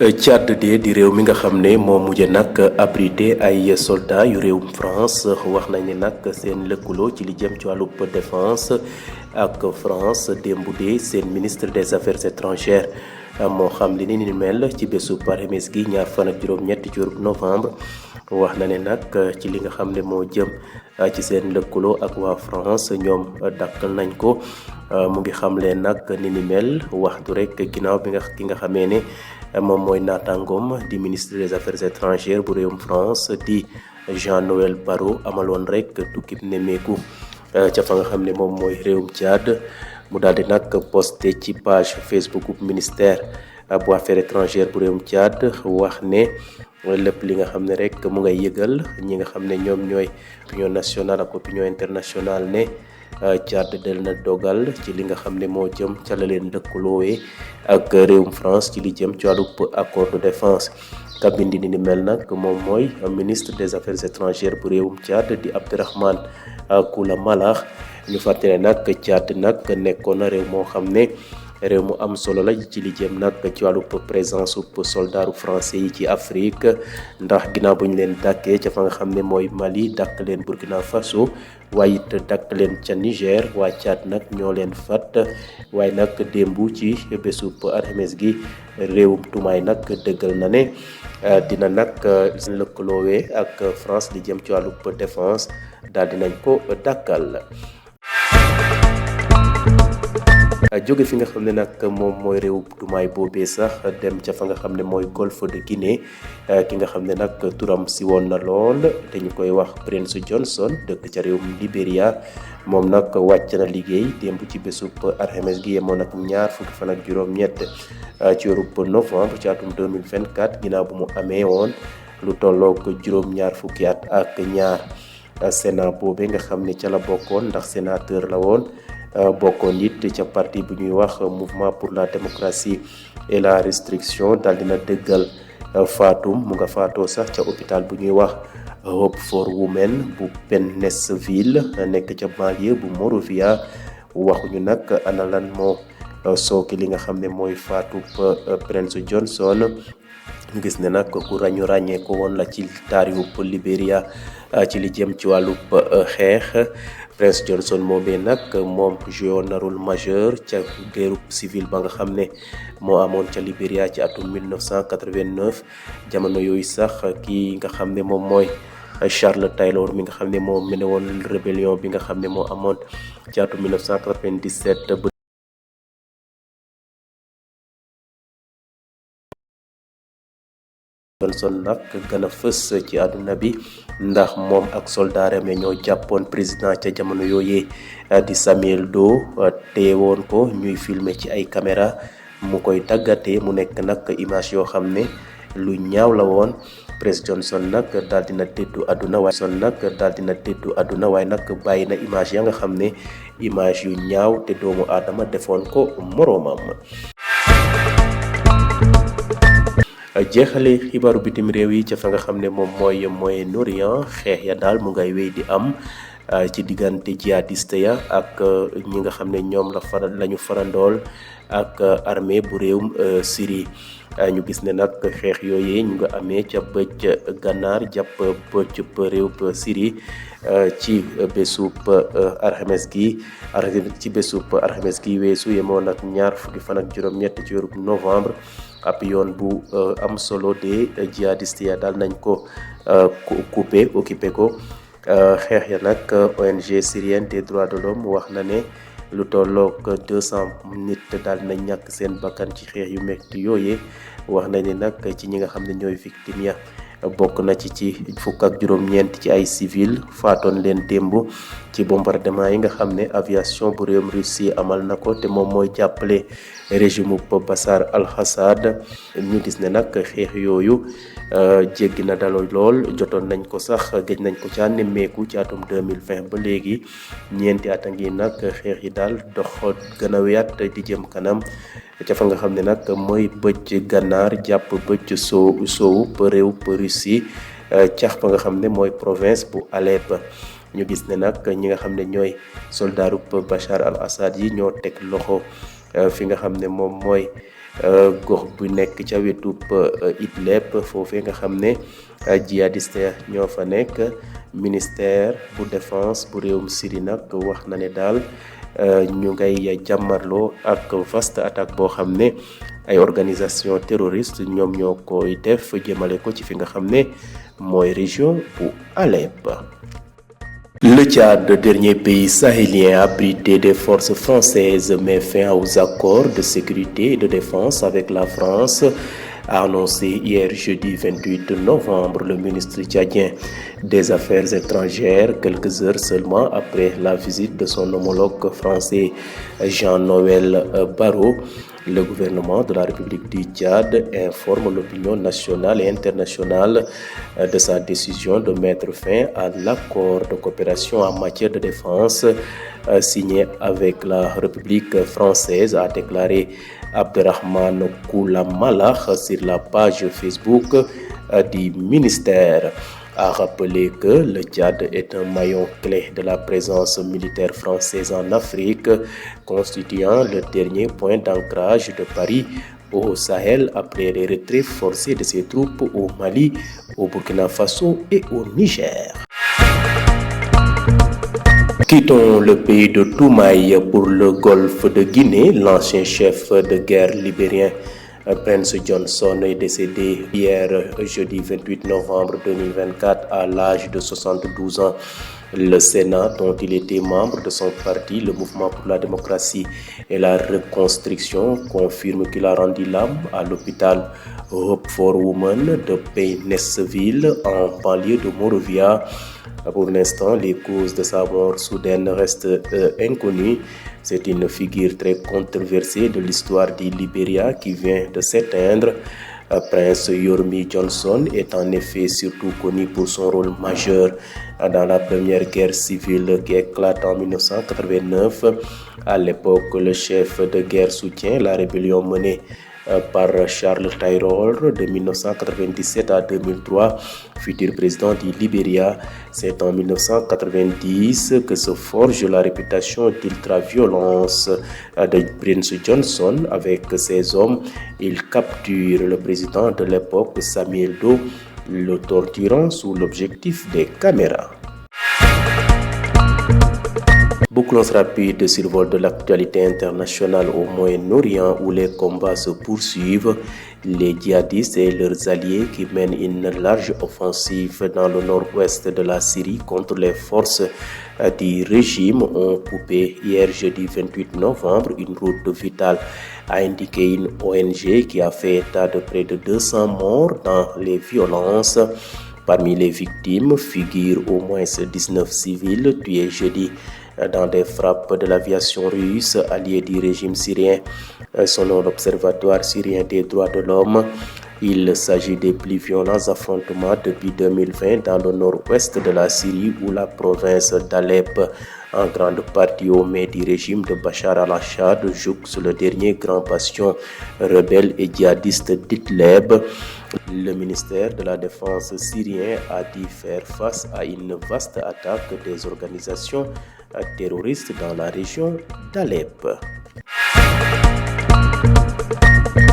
Tchad di réew mi nga xam ne moo mujj nag abrité ay soldats yu réewum France wax nañ ne nag seen lëkkaloo ci li jëm ci wàllub défense ak France démb de seen ministre des affaires étrangères moo xam li ni mel ci bésu alxames gi ñaar fan ak juróom-ñett ci weeru novembre wax na ne nag ci li nga xam ne moo jëm ci seen lëkkaloo ak waa France ñoom dàkkal nañ ko mu ngi xamle nag ni mel waxtu rek ginnaaw bi ki nga xamee ne moom mooy naataangoom di ministre des affaires étrangères bu réewum France di Jean-Noël Barrot amaloon rek tukkib nemmeeku ca fa nga xam ne moom mooy réewum Tchad mu daal di nag posté ci page Facebook bu ministère bu affaires étrangères bu réewum Tchad wax ne lépp li nga xam ne rek mu ngay yëgal ñi nga xam ne ñoom ñooy opinion nationale ak opinion internationale ne Tchad del na dogal ci li nga xam ne moo jëm ca la leen dëkkaloowee ak réewum France ci li jëm ci wàllub accord de défense kabindi ni mel nag moom mooy ministre des affaires étrangères bu réewum Tchad di Abderrahmane Koulibaly ñu fàttali nag Tchad nag nekkoon na réew moo xam ne réew mu am solo la ci li jëm nag ci wàllub présence bu soldaaru français yi ci Afrique ndax ginnaaw bu ñu leen dàkkee ca fa nga xam ne mooy Mali dàkk leen Burkina Faso waaye it dàkk leen ca Niger waa Tchad nag ñoo leen fat waaye nag démb ci bésub alxames gi réewum tumaay nag dëggal na ne dina nag lëkkaloowee ak France li jëm ci wàllub défense daal dinañ ko dàkkal. jóge fi nga xam ne nag moom mooy réew Dumaay boobee sax dem ca fa nga xam ne mooy golfe de Guinée ki nga xam ne nag turam si woon na lool te ñu koy wax Prince Johnson dëkk ca réewum Libéria moom nag wàcc na liggéey démb ci bésub alxames gi yemoon ak ñaar fukki fan ak juróom-ñett ci weerub novembre ci atum 2024 ginnaaw bu mu amee woon lu tolloog juróom-ñaar fukki at ak ñaar Sénat boobee nga xam ne ca la bokkoon ndax sénateur la woon. bokkoon it ca parti bu ñuy wax mouvement pour la démocratie et la restriction daal dina dëggal faatum mu nga faatoo sax ca hôpital bu ñuy wax Hope for Women bu Pennsville nekk ca banlieue bu Monrovia waxuñu nag ana lan moo sooki li nga xam ne mooy faatu Prince Johnson ñu gis ne nag ku ràññee ko woon la ci taarixub Libéria ci li jëm ci wàllub xeex Prince Johnson moomee nag moom joué woon na rôle majeur ca guerre civile ba nga xam ne moo amoon ca Libéria ci atum 1989 jamono yooyu sax kii nga xam ne moom mooy Charles Taylor mi nga xam ne moo mene woon rébellion bi nga xam ne moo amoon ci atum 1997 Johnson nag gën a fës ci àdduna bi ndax moom ak soldaaram ñoo jàppoon président ca jamono yooyee di Samuel Doe teewoon ko ñuy filmer ci ay caméra mu koy tàggatee mu nekk nag image yoo xam ne lu ñaaw la woon président Johnson nag daal dina dëddu àdduna waaye nag bàyyi na image ya nga xam ne image yu ñaaw te doomu aadama defoon ko moroomam. jeexale xibaaru bitim réew yi ca fa nga xam ne moom mooy Moyen-Orient xeex ya daal mu ngay wéy di am ci diggante jihadiste ya ak ñi nga xam ne ñoom lañu farandool ak armée bu réewum Syrie ñu gis ne nag xeex yooyee ñu nga amee ca bëj gànnaar jàpp bëj réewum Syrie ci bésub alxames gi weesu yemoon ak ñaar fukki fan ak juróom-ñett ci weeru novembre ab yoon bu am solo de jihadiste ya daal nañ ko occupé ko xeex ya nag ONG syrienne des droits de l'homme wax na ne lu tolloog 200 nit daal nañ ñàkk seen bakkan ci xeex yu metti yooyee wax na ne nag ci ñi nga xam ne ñooy victime ya bokk na ci fukk ak juróom-ñeent ci ay civil faatoon leen démb ci bombardement yi nga xam ne aviation bu réewum Russie amal na ko te moom mooy jàppale régime bu Bachar al-Assad ñu gis ne nag xeex yooyu jéggi na dalo lool jotoon nañ ko sax gëj nañ ko ca nemmeeku ci atum 2020 ba léegi ñeenti at a ngi nag xeex yi daal dox gën a wéyaat di jëm kanam ca fa nga xam ne nag mooy bëj gànnaar jàpp bëj soowu réew Russie cax fa nga xam ne mooy province bu Alep ñu gis ne nag ñi nga xam ne ñooy soldaaru Bachar al-Assad yi ñoo teg loxo fi nga xam ne moom mooy gox bu nekk ca wetub Idlib foofee nga xam ne jihadiste ñoo fa nekk. Ministère bu défense bu réewum Syrie nag wax na ne daal ñu ngay jàmmarloo ak vaste attaque boo xam ne ay organisation terroriste ñoom ñoo koy def jëmale ko ci fi nga xam ne mooy région bu Alep. Le Tchad, dernier pays sahélien abrité des forces françaises, met fin aux accords de sécurité et de défense avec la France, a annoncé hier jeudi 28 novembre le ministre tchadien des Affaires étrangères, quelques heures seulement après la visite de son homologue français Jean-Noël Barrot. Le gouvernement de la République du Tchad informe l'opinion nationale et internationale de sa décision de mettre fin à l'accord de coopération en matière de défense signé avec la République française, a déclaré Abderrahmane Koulamalah sur la page Facebook du ministère. A rappelé que le Tchad est un maillon clé de la présence militaire française en Afrique, constituant le dernier point d'ancrage de Paris au Sahel après les retraits forcés de ses troupes au Mali, au Burkina Faso et au Niger. Quittons le pays de Toumaï pour le golfe de Guinée. L'ancien chef de guerre libérien Prince Johnson est décédé hier jeudi 28 novembre 2024 à l'âge de 72 ans. Le Sénat, dont il était membre de son parti, le Mouvement pour la démocratie et la reconstruction, confirme qu'il a rendu l'âme à l'hôpital Hope for Women de Painesville en banlieue de Monrovia. Pour l'instant, les causes de sa mort soudaine restent inconnues. C'est une figure très controversée de l'histoire du Libéria qui vient de s'éteindre. Prince Yormi Johnson est en effet surtout connu pour son rôle majeur dans la première guerre civile qui éclate en 1989. À l'époque, le chef de guerre soutient la rébellion menée par Charles Taylor de 1997 à 2003, futur président du Libéria. C'est en 1990 que se forge la réputation d'ultra-violence de Prince Johnson. Avec ses hommes, il capture le président de l'époque, Samuel Doe, le torturant sous l'objectif des caméras. Bouclons rapide survol de l'actualité internationale au Moyen-Orient où les combats se poursuivent. Les djihadistes et leurs alliés qui mènent une large offensive dans le nord-ouest de la Syrie contre les forces du régime ont coupé hier jeudi 28 novembre une route vitale, a indiqué une ONG qui a fait état de près de 200 morts dans les violences. Parmi les victimes figurent au moins 19 civils tués jeudi dans des frappes de l'aviation russe alliée du régime syrien. Selon l'Observatoire syrien des droits de l'homme, il s'agit des plus violents affrontements depuis 2020 dans le nord-ouest de la Syrie où la province d'Alep, en grande partie aux mains du régime de Bachar al-Assad, jouxte le dernier grand bastion rebelle et djihadiste d'Idlib. Le ministère de la Défense syrien a dû faire face à une vaste attaque des organisations terroristes dans la région d'Alep.